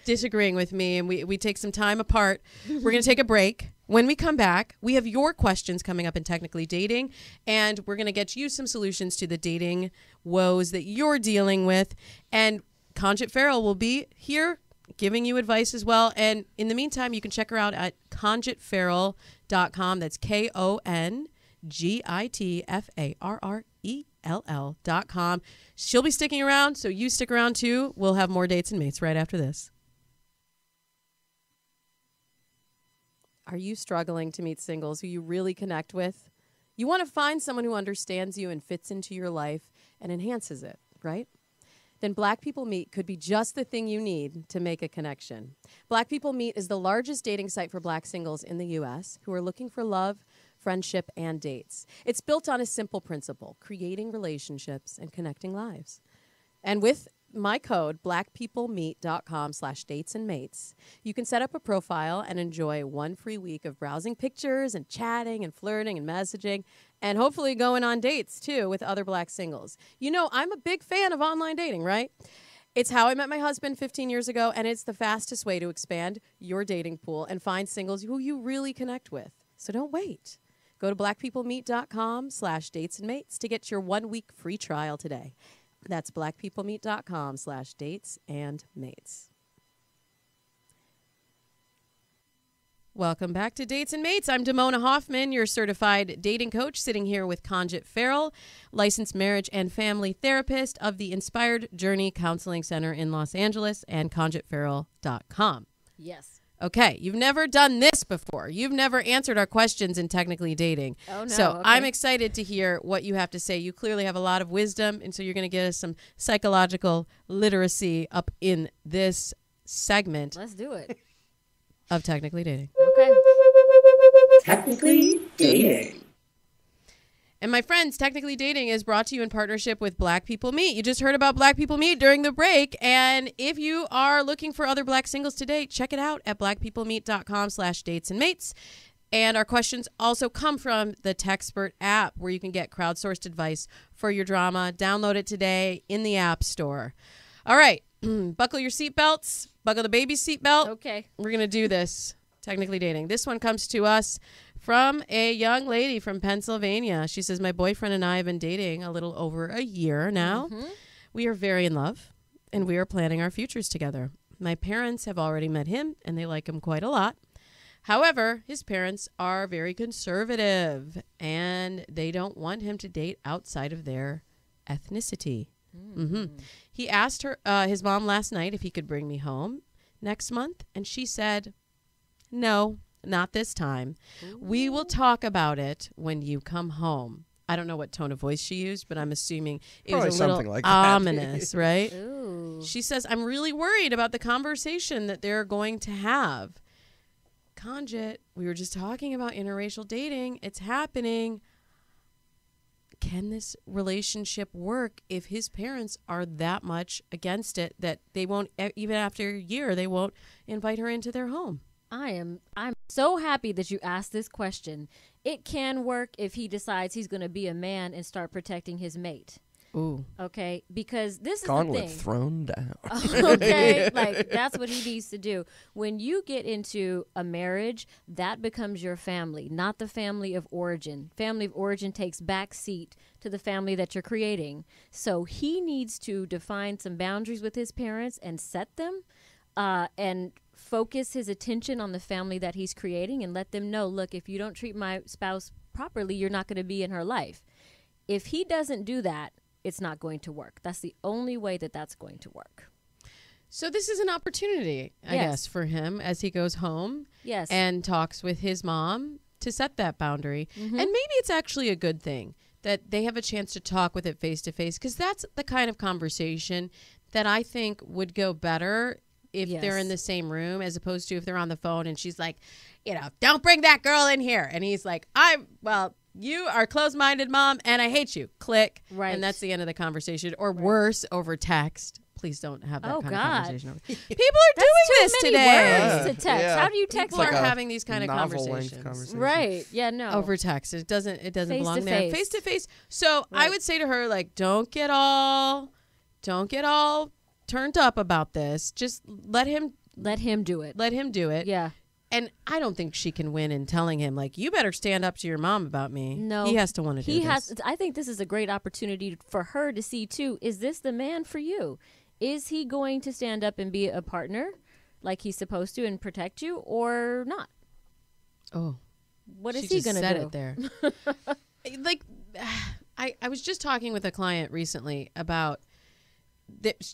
[SPEAKER 2] disagreeing with me, and we take some time apart, we're gonna take a break. When we come back, we have your questions coming up in Technically Dating, and we're gonna get you some solutions to the dating woes that you're dealing with. And Kongit Farrell will be here giving you advice as well. And in the meantime, you can check her out at KongitFarrell.com. That's KONGITFARRELL.com. She'll be sticking around, so you stick around too. We'll have more dates and mates right after this. Are you struggling to meet singles who you really connect with? You want to find someone who understands you and fits into your life and enhances it, right? Then Black People Meet could be just the thing you need to make a connection. Black People Meet is the largest dating site for Black singles in the U.S. who are looking for love, friendship, and dates. It's built on a simple principle: creating relationships and connecting lives. And with my code, blackpeoplemeet.com/datesandmates, you can set up a profile and enjoy 1 free week of browsing pictures and chatting and flirting and messaging, and hopefully going on dates too with other Black singles. I'm a big fan of online dating, right? It's how I met my husband 15 years ago, and it's the fastest way to expand your dating pool and find singles who you really connect with. So don't wait. Go to blackpeoplemeet.com/datesandmates to get your 1 week free trial today. That's blackpeoplemeet.com/datesandmates. Welcome back to Dates and Mates. I'm Damona Hoffman, your certified dating coach, sitting here with Kongit Farrell, licensed marriage and family therapist of the Inspired Journey Counseling Center in Los Angeles, and KongitFarrell.com.
[SPEAKER 4] Yes.
[SPEAKER 2] Okay, you've never done this before. You've never answered our questions in Technically Dating.
[SPEAKER 4] Oh, no.
[SPEAKER 2] So
[SPEAKER 4] okay.
[SPEAKER 2] I'm excited to hear what you have to say. You clearly have a lot of wisdom, and so you're going to get us some psychological literacy up in this segment
[SPEAKER 4] Let's do it.
[SPEAKER 2] of Technically Dating.
[SPEAKER 4] Okay.
[SPEAKER 6] Technically Dating.
[SPEAKER 2] And my friends, Technically Dating is brought to you in partnership with Black People Meet. You just heard about Black People Meet during the break. And if you are looking for other Black singles today, check it out at blackpeoplemeet.com/datesandmates. And our questions also come from the Techspert app, where you can get crowdsourced advice for your drama. Download it today in the App Store. All right. Buckle your seatbelts. Buckle the baby's seatbelt.
[SPEAKER 4] Okay.
[SPEAKER 2] We're going to do this. Technically Dating. This one comes to us from a young lady from Pennsylvania. She says, my boyfriend and I have been dating a little over a year now. We are very in love, and we are planning our futures together. My parents have already met him, and they like him quite a lot. However, his parents are very conservative, and they don't want him to date outside of their ethnicity. He asked his mom last night if he could bring me home next month, and she said, no, not this time. We will talk about it when you come home. I don't know what tone of voice she used, but I'm assuming it
[SPEAKER 3] Probably
[SPEAKER 2] was a little
[SPEAKER 3] something like that.
[SPEAKER 2] ominous, right?
[SPEAKER 4] Ooh.
[SPEAKER 2] She says, I'm really worried about the conversation that they're going to have. Kongit, we were just talking about interracial dating. It's happening. Can this relationship work if his parents are that much against it that they won't, even after a year, they won't invite her into their home?
[SPEAKER 4] I'm so happy that you asked this question. It can work if he decides he's going to be a man and start protecting his mate.
[SPEAKER 2] Ooh.
[SPEAKER 4] Okay, because this is
[SPEAKER 3] Gauntlet
[SPEAKER 4] the thing.
[SPEAKER 3] thrown down.
[SPEAKER 4] Okay, like that's what he needs to do. When you get into a marriage, that becomes your family, not the family of origin. Family of origin takes back seat to the family that you're creating. So he needs to define some boundaries with his parents and set them, and focus his attention on the family that he's creating and let them know, look, if you don't treat my spouse properly, you're not going to be in her life. If he doesn't do that, it's not going to work. That's the only way that that's going to work.
[SPEAKER 2] So this is an opportunity, I
[SPEAKER 4] Yes.
[SPEAKER 2] guess, for him as he goes home
[SPEAKER 4] Yes.
[SPEAKER 2] and talks with his mom to set that boundary.
[SPEAKER 4] Mm-hmm.
[SPEAKER 2] And maybe it's actually a good thing that they have a chance to talk with it face to face, because that's the kind of conversation that I think would go better if they're in
[SPEAKER 4] Yes.
[SPEAKER 2] the same room, as opposed to if they're on the phone and she's like, don't bring that girl in here. And he's like, you are closed-minded, Mom, and I hate you. Click.
[SPEAKER 4] Right.
[SPEAKER 2] And that's the end of the conversation. Or worse, over text. Please don't have that
[SPEAKER 4] Oh,
[SPEAKER 2] kind
[SPEAKER 4] God.
[SPEAKER 2] of conversation. People are doing this
[SPEAKER 4] Too many
[SPEAKER 2] today.
[SPEAKER 4] words to text.
[SPEAKER 3] Yeah.
[SPEAKER 4] How do you text
[SPEAKER 2] People
[SPEAKER 3] like
[SPEAKER 2] are
[SPEAKER 3] a
[SPEAKER 2] having these kind of
[SPEAKER 3] novel-length
[SPEAKER 2] conversations.
[SPEAKER 3] conversation.
[SPEAKER 4] Right. Yeah, no.
[SPEAKER 2] Over text. It doesn't
[SPEAKER 4] Face
[SPEAKER 2] belong
[SPEAKER 4] to
[SPEAKER 2] there.
[SPEAKER 4] face.
[SPEAKER 2] Face to face. So I
[SPEAKER 4] Right.
[SPEAKER 2] would say to her, like, don't get all turned up about this. Just let him
[SPEAKER 4] do it.
[SPEAKER 2] let him do it.
[SPEAKER 4] Yeah.
[SPEAKER 2] And I don't think she can win in telling him, like, you better stand up to your mom about me.
[SPEAKER 4] No.
[SPEAKER 2] He has to want to do
[SPEAKER 4] He
[SPEAKER 2] this.
[SPEAKER 4] has. I think this is a great opportunity for her to see, too, is this the man for you? Is he going to stand up and be a partner like he's supposed to and protect you, or not?
[SPEAKER 2] Oh.
[SPEAKER 4] What is
[SPEAKER 2] She
[SPEAKER 4] he
[SPEAKER 2] just
[SPEAKER 4] going to
[SPEAKER 2] said
[SPEAKER 4] do?
[SPEAKER 2] it there. Like, I was just talking with a client recently about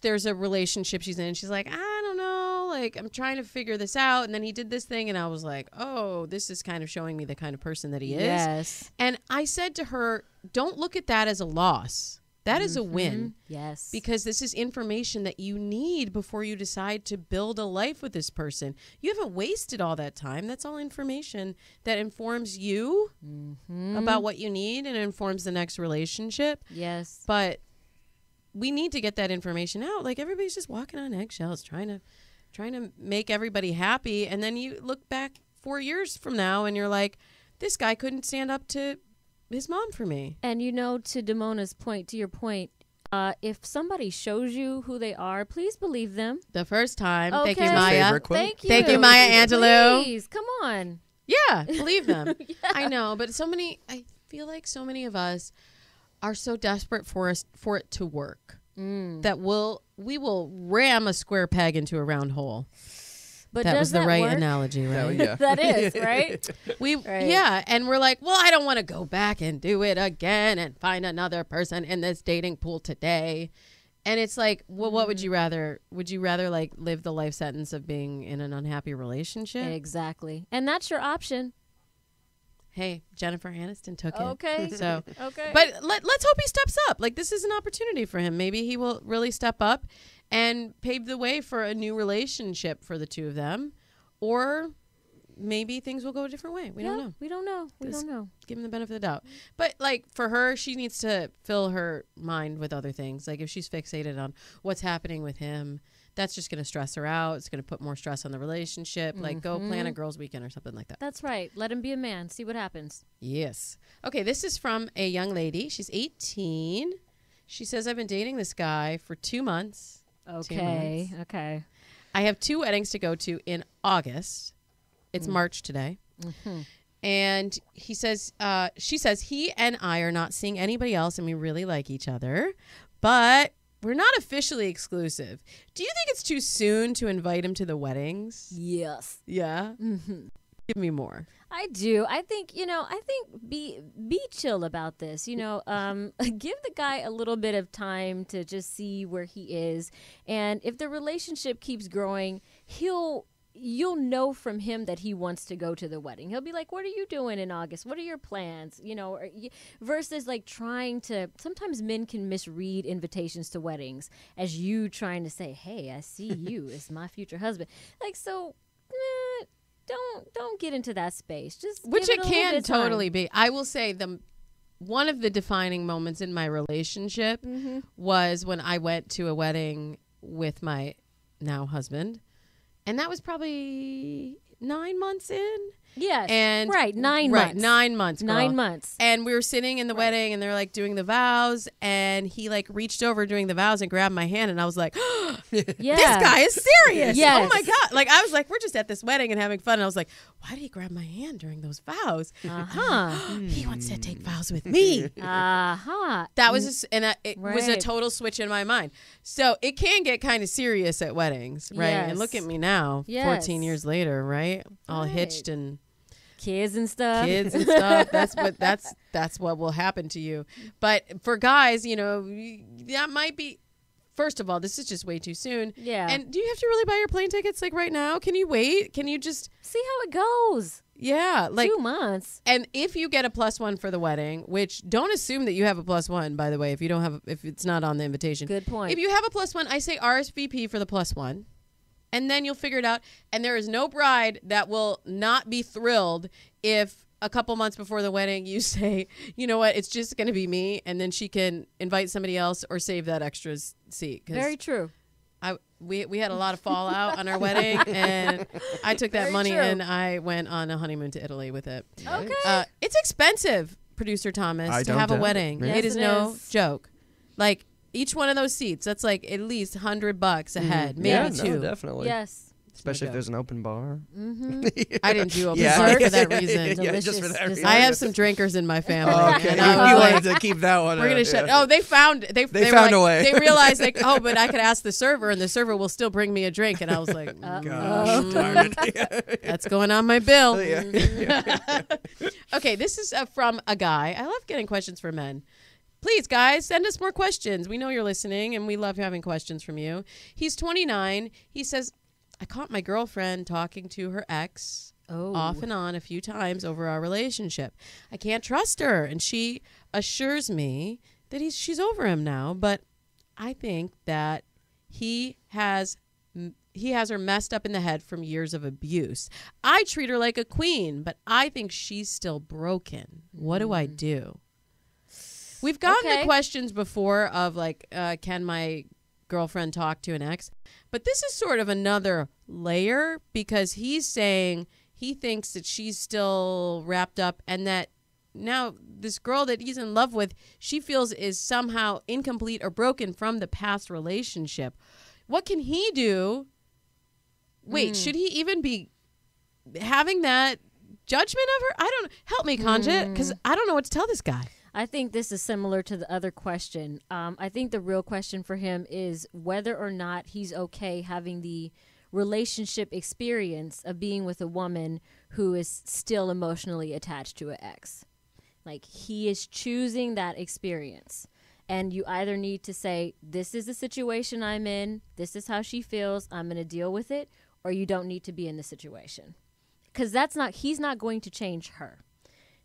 [SPEAKER 2] there's a relationship she's in, and she's like, I don't know, like, I'm trying to figure this out, and then he did this thing, and I was like, oh, this is kind of showing me the kind of person that he is.
[SPEAKER 4] Yes.
[SPEAKER 2] And I said to her, don't look at that as a loss. That is a win.
[SPEAKER 4] Yes.
[SPEAKER 2] Because this is information that you need before you decide to build a life with this person. You haven't wasted all that time. That's all information that informs you about what you need and informs the next relationship.
[SPEAKER 4] Yes.
[SPEAKER 2] But we need to get that information out. Like, everybody's just walking on eggshells, trying to make everybody happy. And then you look back 4 years from now and you're like, this guy couldn't stand up to his mom for me.
[SPEAKER 4] And to Damona's point, to your point, if somebody shows you who they are, please believe them.
[SPEAKER 2] The first time.
[SPEAKER 4] Okay.
[SPEAKER 2] Thank you,
[SPEAKER 3] His
[SPEAKER 2] Maya.
[SPEAKER 3] favorite quote?
[SPEAKER 4] Thank you.
[SPEAKER 2] Thank you, Maya Angelou.
[SPEAKER 4] Please, come on.
[SPEAKER 2] Yeah, believe them. I know, but I feel like so many of us are so desperate for it to work that we will ram a square peg into a round hole.
[SPEAKER 4] But
[SPEAKER 2] That
[SPEAKER 4] does
[SPEAKER 2] was the
[SPEAKER 4] that
[SPEAKER 2] right
[SPEAKER 4] work?
[SPEAKER 2] analogy, right?
[SPEAKER 3] Hell yeah.
[SPEAKER 4] That is, right? Right.
[SPEAKER 2] Yeah, and we're like, well, I don't want to go back and do it again and find another person in this dating pool today. And it's like, well, what would you rather? Would you rather like live the life sentence of being in an unhappy relationship?
[SPEAKER 4] Exactly. And that's your option.
[SPEAKER 2] Hey, Jennifer Aniston took it.
[SPEAKER 4] Okay.
[SPEAKER 2] So,
[SPEAKER 4] Okay.
[SPEAKER 2] but let's hope he steps up. Like, this is an opportunity for him. Maybe he will really step up and pave the way for a new relationship for the two of them, or maybe things will go a different way. We don't know.
[SPEAKER 4] We don't know. We
[SPEAKER 2] This-
[SPEAKER 4] don't know.
[SPEAKER 2] Give him the benefit of the doubt. But like, for her, she needs to fill her mind with other things. Like, if she's fixated on what's happening with him, that's just going to stress her out. It's going to put more stress on the relationship. Like, go plan a girls' weekend or something like that.
[SPEAKER 4] That's right. Let him be a man. See what happens.
[SPEAKER 2] Yes. Okay, this is from a young lady. She's 18. She says, I've been dating this guy for 2 months. 2
[SPEAKER 4] Okay.
[SPEAKER 2] months.
[SPEAKER 4] Okay.
[SPEAKER 2] I have 2 weddings to go to in August. It's March today. And she says, he and I are not seeing anybody else, and we really like each other, but we're not officially exclusive. Do you think it's too soon to invite him to the weddings?
[SPEAKER 4] Yes.
[SPEAKER 2] Yeah. Give me more.
[SPEAKER 4] I do. I think, be chill about this. Give the guy a little bit of time to just see where he is. And if the relationship keeps growing, he'll you'll know from him that he wants to go to the wedding. He'll be like, what are you doing in August? What are your plans? Versus like trying to, sometimes men can misread invitations to weddings as you trying to say, hey, I see you as my future husband. Like, so don't get into that space. Just
[SPEAKER 2] Which
[SPEAKER 4] give
[SPEAKER 2] it
[SPEAKER 4] a little
[SPEAKER 2] can
[SPEAKER 4] bit of time.
[SPEAKER 2] totally be. I will say one of the defining moments in my relationship was when I went to a wedding with my now husband. And that was probably 9 months in.
[SPEAKER 4] Yes.
[SPEAKER 2] And
[SPEAKER 4] 9
[SPEAKER 2] right,
[SPEAKER 4] months.
[SPEAKER 2] 9 months. Girl.
[SPEAKER 4] 9 months.
[SPEAKER 2] And we were sitting in the wedding and they're like doing the vows. And he like reached over doing the vows and grabbed my hand. And I was like,
[SPEAKER 4] Yeah.
[SPEAKER 2] this guy is serious.
[SPEAKER 4] Yes.
[SPEAKER 2] Oh my God. Like I was like, we're just at this wedding and having fun. And I was like, why did he grab my hand during those vows? He wants to take vows with me. That was it was a
[SPEAKER 4] Right.
[SPEAKER 2] total switch in my mind. So it can get kind of serious at weddings, right?
[SPEAKER 4] Yes.
[SPEAKER 2] And look at me now,
[SPEAKER 4] Yes.
[SPEAKER 2] 14 years later, right? All
[SPEAKER 4] Right.
[SPEAKER 2] hitched and
[SPEAKER 4] Kids and stuff.
[SPEAKER 2] kids and stuff. That's what will happen to you. But for guys, that might be. First of all, this is just way too soon.
[SPEAKER 4] Yeah.
[SPEAKER 2] And do you have to really buy your plane tickets like right now? Can you wait? Can you just
[SPEAKER 4] See how it goes.
[SPEAKER 2] like
[SPEAKER 4] 2 months.
[SPEAKER 2] And if you get a +1 for the wedding, which don't assume that you have a +1, by the way, if it's not on the invitation.
[SPEAKER 4] Good point.
[SPEAKER 2] If you have a +1, I say RSVP for the +1. And then you'll figure it out. And there is no bride that will not be thrilled if a couple months before the wedding you say, you know what, it's just going to be me. And then she can invite somebody else or save that extra seat. 'Cause
[SPEAKER 4] Very true.
[SPEAKER 2] we had a lot of fallout on our wedding. And I took that
[SPEAKER 4] Very
[SPEAKER 2] money
[SPEAKER 4] true.
[SPEAKER 2] and I went on a honeymoon to Italy with it.
[SPEAKER 4] Okay.
[SPEAKER 2] It's expensive, Producer Thomas,
[SPEAKER 3] I
[SPEAKER 2] to
[SPEAKER 3] don't
[SPEAKER 2] have a
[SPEAKER 3] doubt it.
[SPEAKER 2] wedding.
[SPEAKER 4] Yes,
[SPEAKER 2] It is
[SPEAKER 4] it
[SPEAKER 2] no
[SPEAKER 4] is.
[SPEAKER 2] joke. Like each one of those seats, that's like at least $100 a head, maybe
[SPEAKER 3] Yeah,
[SPEAKER 2] two.
[SPEAKER 3] no, definitely.
[SPEAKER 4] Yes.
[SPEAKER 3] Especially if there's an open bar.
[SPEAKER 2] I didn't do open
[SPEAKER 3] Yeah.
[SPEAKER 2] bar for that reason.
[SPEAKER 3] Yeah, just for
[SPEAKER 4] Delicious
[SPEAKER 3] that reason.
[SPEAKER 2] I have some drinkers in my family.
[SPEAKER 3] Okay,
[SPEAKER 2] and
[SPEAKER 3] you
[SPEAKER 2] I was like,
[SPEAKER 3] wanted to keep that one.
[SPEAKER 2] we're gonna shut.
[SPEAKER 3] yeah.
[SPEAKER 2] Oh, they found they were
[SPEAKER 3] found
[SPEAKER 2] like-
[SPEAKER 3] a way.
[SPEAKER 2] They realized like, oh, but I could ask the server, and the server will still bring me a drink. And I was like,
[SPEAKER 3] Gosh, darn it.
[SPEAKER 2] that's going on my bill.
[SPEAKER 3] Yeah.
[SPEAKER 2] Okay, this is from a guy. I love getting questions from men. Please, guys, send us more questions. We know you're listening, and we love having questions from you. He's 29. He says, I caught my girlfriend talking to her ex off and on a few times over our relationship. I can't trust her, and she assures me that she's over him now, but I think that he has her messed up in the head from years of abuse. I treat her like a queen, but I think she's still broken. What do I do? We've gotten the questions before of like, can my girlfriend talk to an ex? But this is sort of another layer because he's saying he thinks that she's still wrapped up and that now this girl that he's in love with, she feels is somehow incomplete or broken from the past relationship. What can he do? Wait, should he even be having that judgment of her? I don't help me, Kongit, because I don't know what to tell this guy.
[SPEAKER 4] I think this is similar to the other question. I think the real question for him is whether or not he's okay having the relationship experience of being with a woman who is still emotionally attached to an ex. Like he is choosing that experience. And you either need to say, this is the situation I'm in. This is how she feels. I'm going to deal with it. Or you don't need to be in the situation. Because he's not going to change her.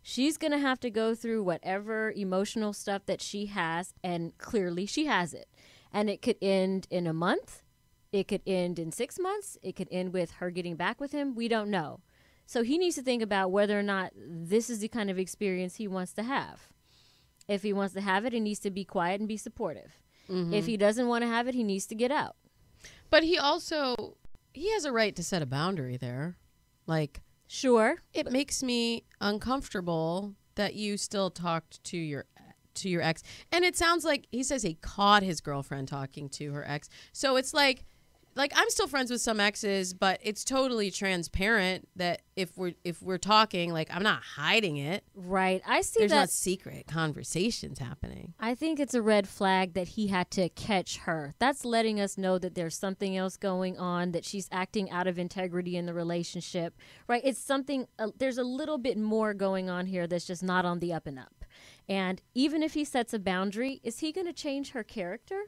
[SPEAKER 4] She's going to have to go through whatever emotional stuff that she has, and clearly she has it. And it could end in a month. It could end in 6 months. It could end with her getting back with him. We don't know. So he needs to think about whether or not this is the kind of experience he wants to have. If he wants to have it, he needs to be quiet and be supportive. If he doesn't want to have it, he needs to get out.
[SPEAKER 2] But he has a right to set a boundary there. Like,
[SPEAKER 4] Sure.
[SPEAKER 2] it makes me uncomfortable that you still talked to your ex. And it sounds like he says he caught his girlfriend talking to her ex. So it's like I'm still friends with some exes, but it's totally transparent that if we're talking, like I'm not hiding it.
[SPEAKER 4] Right. I see
[SPEAKER 2] There's
[SPEAKER 4] that.
[SPEAKER 2] not secret conversations happening.
[SPEAKER 4] I think it's a red flag that he had to catch her. That's letting us know that there's something else going on, that she's acting out of integrity in the relationship, right? It's something, there's a little bit more going on here that's just not on the up and up. And even if he sets a boundary, is he going to change her character?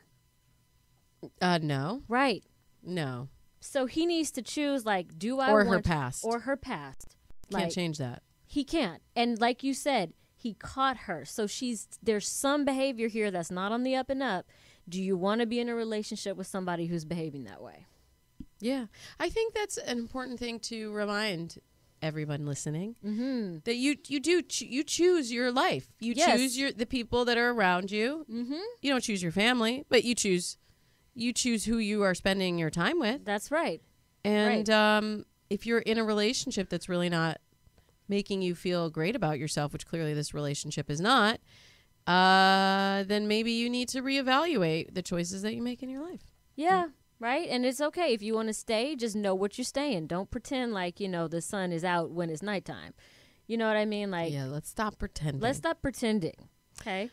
[SPEAKER 2] No.
[SPEAKER 4] Right.
[SPEAKER 2] No.
[SPEAKER 4] So he needs to choose, like, do I
[SPEAKER 2] Or
[SPEAKER 4] want
[SPEAKER 2] her past.
[SPEAKER 4] or her past.
[SPEAKER 2] Can't
[SPEAKER 4] Like,
[SPEAKER 2] change that.
[SPEAKER 4] he can't. And like you said, he caught her. So there's some behavior here that's not on the up and up. Do you want to be in a relationship with somebody who's behaving that way?
[SPEAKER 2] Yeah. I think that's an important thing to remind everyone listening, that you choose your life. You
[SPEAKER 4] Yes.
[SPEAKER 2] choose the people that are around you. You don't choose your family, but you choose who you are spending your time with.
[SPEAKER 4] That's right.
[SPEAKER 2] And if you're in a relationship that's really not making you feel great about yourself, which clearly this relationship is not, then maybe you need to reevaluate the choices that you make in your life.
[SPEAKER 4] Yeah. Right? And it's okay. If you want to stay, just know what you're staying. Don't pretend like, the sun is out when it's nighttime. You know what I mean? Like,
[SPEAKER 2] Yeah, let's stop pretending.
[SPEAKER 4] let's stop pretending. Okay?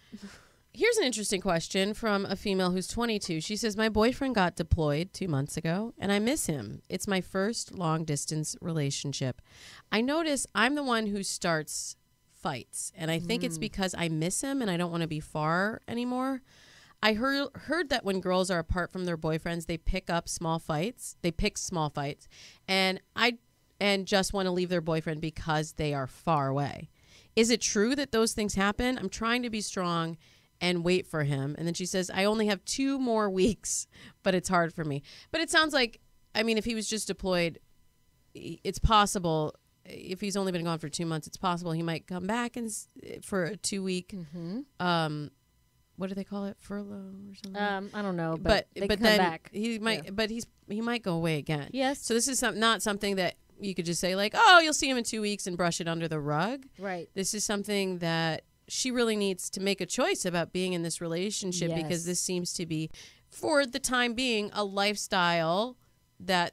[SPEAKER 2] Here's an interesting question from a female who's 22. She says, my boyfriend got deployed 2 months ago, and I miss him. It's my first long-distance relationship. I notice I'm the one who starts fights, and I think it's because I miss him and I don't want to be far anymore. I heard that when girls are apart from their boyfriends, they pick small fights, and just want to leave their boyfriend because they are far away. Is it true that those things happen? I'm trying to be strong and wait for him. And then she says, I only have 2 more weeks, but it's hard for me. But it sounds like, if he was just deployed, it's possible. If he's only been gone for 2 months, it's possible he might come back for a 2-week, what do they call it? Furlough or something?
[SPEAKER 4] I don't know, but they can come
[SPEAKER 2] then
[SPEAKER 4] back.
[SPEAKER 2] he might, but he might go away again.
[SPEAKER 4] Yes.
[SPEAKER 2] So this is not something that you could just say like, oh, you'll see him in 2 weeks and brush it under the rug.
[SPEAKER 4] Right.
[SPEAKER 2] This is something that she really needs to make a choice about being in this relationship, because this seems to be, for the time being, a lifestyle that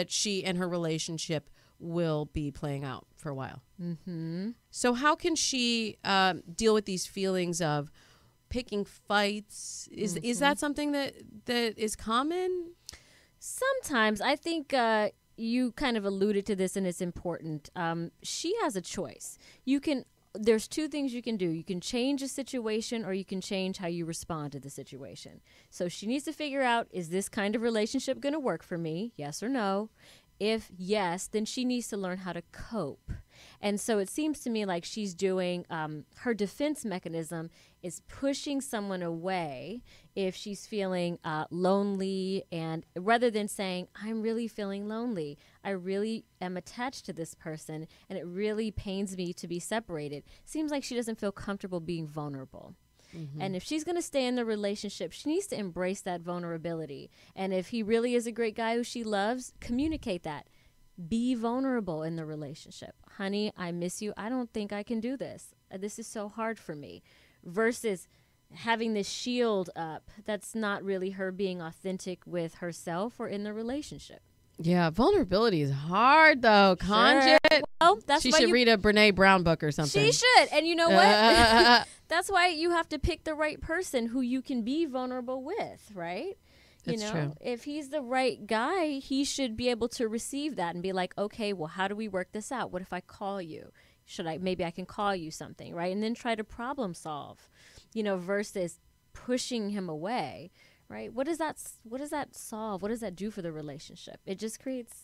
[SPEAKER 2] she and her relationship will be playing out for a while. So how can she deal with these feelings of picking fights? Is that something that is common?
[SPEAKER 4] Sometimes. I think you kind of alluded to this, and it's important. She has a choice. There's 2 things you can do. You can change a situation, or you can change how you respond to the situation. So she needs to figure out, is this kind of relationship going to work for me? Yes or no? If yes, then she needs to learn how to cope. And so it seems to me like she's doing, her defense mechanism is pushing someone away if she's feeling lonely, and rather than saying, I'm really feeling lonely, I really am attached to this person, and it really pains me to be separated. Seems like she doesn't feel comfortable being vulnerable. And if she's going to stay in the relationship, she needs to embrace that vulnerability. And if he really is a great guy who she loves, communicate that. Be vulnerable in the relationship. Honey, I miss you. I don't think I can do this. This is so hard for me. Versus having this shield up. That's not really her being authentic with herself or in the relationship.
[SPEAKER 2] Yeah, vulnerability is hard though. Conjure.
[SPEAKER 4] Well, that's
[SPEAKER 2] she
[SPEAKER 4] why
[SPEAKER 2] should
[SPEAKER 4] you
[SPEAKER 2] read a Brene Brown book or something.
[SPEAKER 4] She should. And you know what? That's why you have to pick the right person who you can be vulnerable with, right?
[SPEAKER 2] That's true.
[SPEAKER 4] If he's the right guy, he should be able to receive that and be like, okay, well, how do we work this out? What if I call you? Maybe I can call you something, right? And then try to problem solve, versus pushing him away, right? What does that solve? What does that do for the relationship? It just creates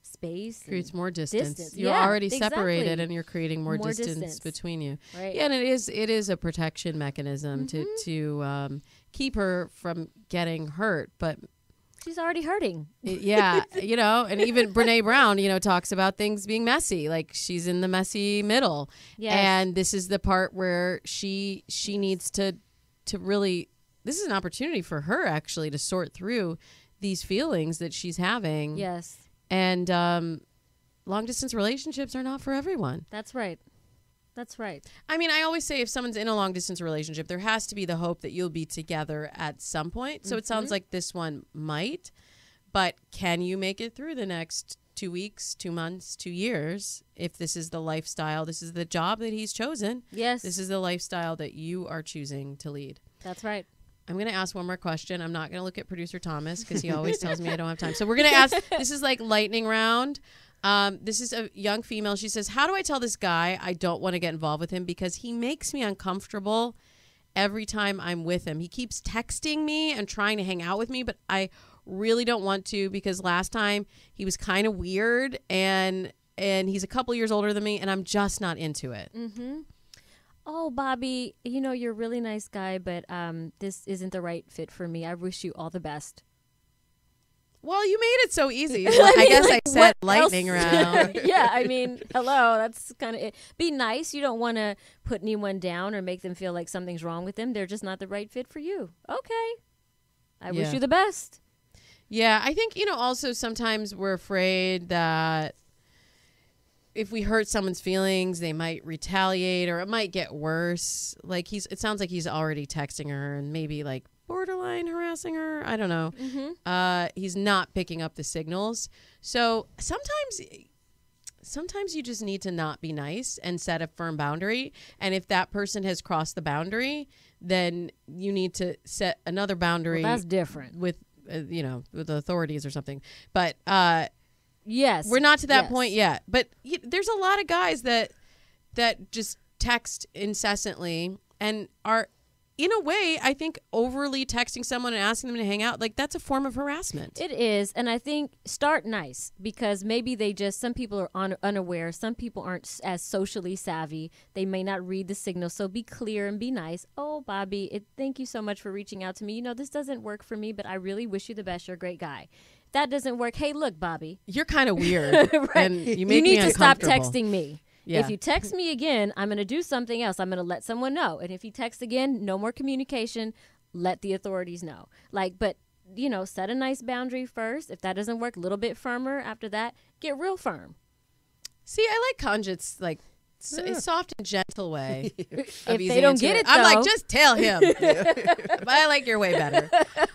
[SPEAKER 4] space.
[SPEAKER 2] Creates more distance. You're
[SPEAKER 4] Yeah,
[SPEAKER 2] already
[SPEAKER 4] exactly.
[SPEAKER 2] separated, and you're creating more distance between you.
[SPEAKER 4] Right.
[SPEAKER 2] Yeah, and it is a protection mechanism to keep her from getting hurt, but
[SPEAKER 4] she's already hurting.
[SPEAKER 2] and even Brene Brown, talks about things being messy. Like, she's in the messy middle.
[SPEAKER 4] Yes.
[SPEAKER 2] And this is the part where she needs to really, this is an opportunity for her actually to sort through these feelings that she's having.
[SPEAKER 4] Yes.
[SPEAKER 2] And long distance relationships are not for everyone.
[SPEAKER 4] That's right. That's right.
[SPEAKER 2] I always say if someone's in a long distance relationship, there has to be the hope that you'll be together at some point. So it sounds like this one might, but can you make it through the next 2 weeks, 2 months, 2 years? If this is the lifestyle, this is the job that he's chosen.
[SPEAKER 4] Yes.
[SPEAKER 2] This is the lifestyle that you are choosing to lead.
[SPEAKER 4] That's right.
[SPEAKER 2] I'm going to ask one more question. I'm not going to look at producer Thomas because he always tells me I don't have time. So we're going to ask, this is like lightning round. This is a young female. She says, how do I tell this guy I don't want to get involved with him because he makes me uncomfortable every time I'm with him? He keeps texting me and trying to hang out with me, but I really don't want to because last time he was kind of weird and he's a couple years older than me and I'm just not into it.
[SPEAKER 4] Mm-hmm. Oh, Bobby, you're a really nice guy, but this isn't the right fit for me. I wish you all the best.
[SPEAKER 2] Well, you made it so easy. I guess I said lightning round.
[SPEAKER 4] Yeah, I mean, hello, that's kind of it. Be nice. You don't want to put anyone down or make them feel like something's wrong with them. They're just not the right fit for you. Okay. I wish you the best.
[SPEAKER 2] Yeah, I think, also sometimes we're afraid that if we hurt someone's feelings, they might retaliate or it might get worse. Like it sounds like he's already texting her and maybe like borderline harassing her. I don't know. Mm-hmm. He's not picking up the signals. So sometimes you just need to not be nice and set a firm boundary. And if that person has crossed the boundary, then you need to set another boundary.
[SPEAKER 4] Well, that's different
[SPEAKER 2] with with the authorities or something. But
[SPEAKER 4] yes,
[SPEAKER 2] we're not to that point yet. But there's a lot of guys that just text incessantly and are, in a way, I think overly texting someone and asking them to hang out, like that's a form of harassment.
[SPEAKER 4] It is. And I think start nice because maybe some people are unaware. Some people aren't as socially savvy. They may not read the signal. So be clear and be nice. Oh, Bobby, thank you so much for reaching out to me. This doesn't work for me, but I really wish you the best. You're a great guy. That doesn't work. Hey, look, Bobby.
[SPEAKER 2] You're kind of weird.
[SPEAKER 4] Right.
[SPEAKER 2] And you
[SPEAKER 4] need
[SPEAKER 2] me
[SPEAKER 4] to stop
[SPEAKER 2] uncomfortable.
[SPEAKER 4] texting me.
[SPEAKER 2] Yeah.
[SPEAKER 4] If you text me again, I'm going to do something else. I'm going to let someone know. And if you text again, no more communication. Let the authorities know. But, set a nice boundary first. If that doesn't work, a little bit firmer. After that, get real firm.
[SPEAKER 2] See, I like Kongit's soft and gentle way.
[SPEAKER 4] If they don't get it, though.
[SPEAKER 2] I'm like, just tell him. But I like your way better.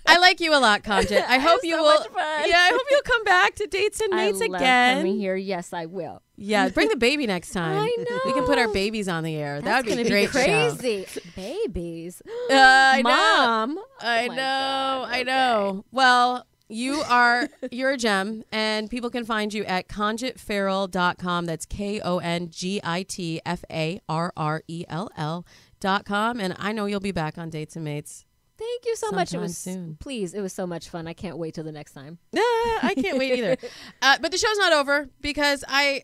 [SPEAKER 2] I like you a lot, Kongit. I hope you will.
[SPEAKER 4] Much fun.
[SPEAKER 2] Yeah, I hope you'll come back to Dates and Mates
[SPEAKER 4] I love
[SPEAKER 2] again.
[SPEAKER 4] coming here. Yes, I will.
[SPEAKER 2] Yeah, bring the baby next time.
[SPEAKER 4] I know.
[SPEAKER 2] We can put our babies on the air. That would be
[SPEAKER 4] gonna
[SPEAKER 2] great.
[SPEAKER 4] Crazy. Babies.
[SPEAKER 2] I
[SPEAKER 4] Mom.
[SPEAKER 2] I know. I know. Well, you're a gem, and people can find you at kongitfarrell.com. That's KONGITFARRELL.com. And I know you'll be back on Dates and Mates.
[SPEAKER 4] Thank you so much. It was
[SPEAKER 2] soon.
[SPEAKER 4] Please, it was so much fun. I can't wait till the next time.
[SPEAKER 2] I can't wait either. But the show's not over because I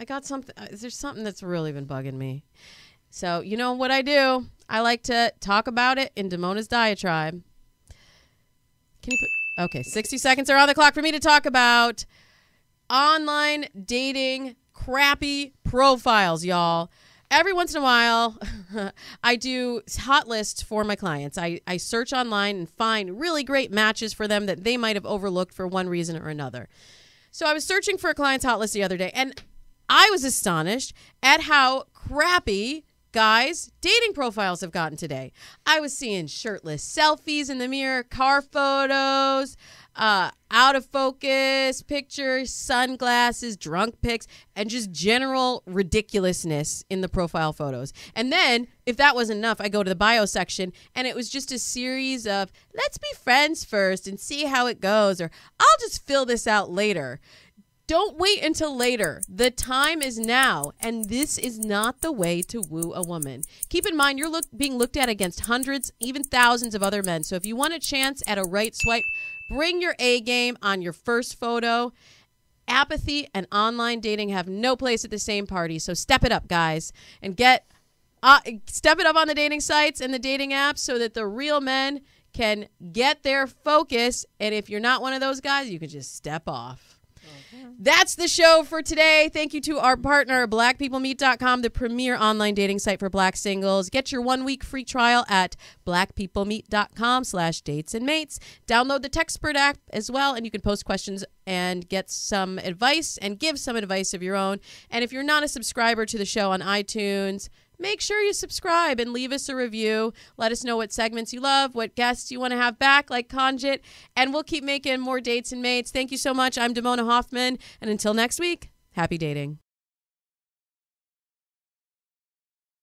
[SPEAKER 2] got something. There's something that's really been bugging me. So you know what I do? I like to talk about it in Damona's diatribe. Can you put? Okay, 60 seconds are on the clock for me to talk about online dating crappy profiles, y'all. Every once in a while, I do hot lists for my clients. I search online and find really great matches for them that they might have overlooked for one reason or another. So I was searching for a client's hot list the other day, and I was astonished at how crappy guys' dating profiles have gotten today. I was seeing shirtless selfies in the mirror, car photos, out of focus pictures, sunglasses, drunk pics, and just general ridiculousness in the profile photos. And then, if that wasn't enough, I go to the bio section, and it was just a series of, let's be friends first and see how it goes, or I'll just fill this out later. Don't wait until later. The time is now, and this is not the way to woo a woman. Keep in mind, you're being looked at against hundreds, even thousands of other men. So if you want a chance at a right swipe, bring your A game on your first photo. Apathy and online dating have no place at the same party. So step it up, guys, and step it up on the dating sites and the dating apps so that the real men can get their focus. And if you're not one of those guys, you can just step off. That's the show for today. Thank you to our partner, blackpeoplemeet.com, the premier online dating site for black singles. Get your 1-week free trial at blackpeoplemeet.com/datesandmates. Download the Textpert app as well, and you can post questions and get some advice and give some advice of your own. And if you're not a subscriber to the show on iTunes, make sure you subscribe and leave us a review. Let us know what segments you love, what guests you want to have back, like Kongit, and we'll keep making more Dates and Mates. Thank you so much. I'm Damona Hoffman, and until next week, happy dating.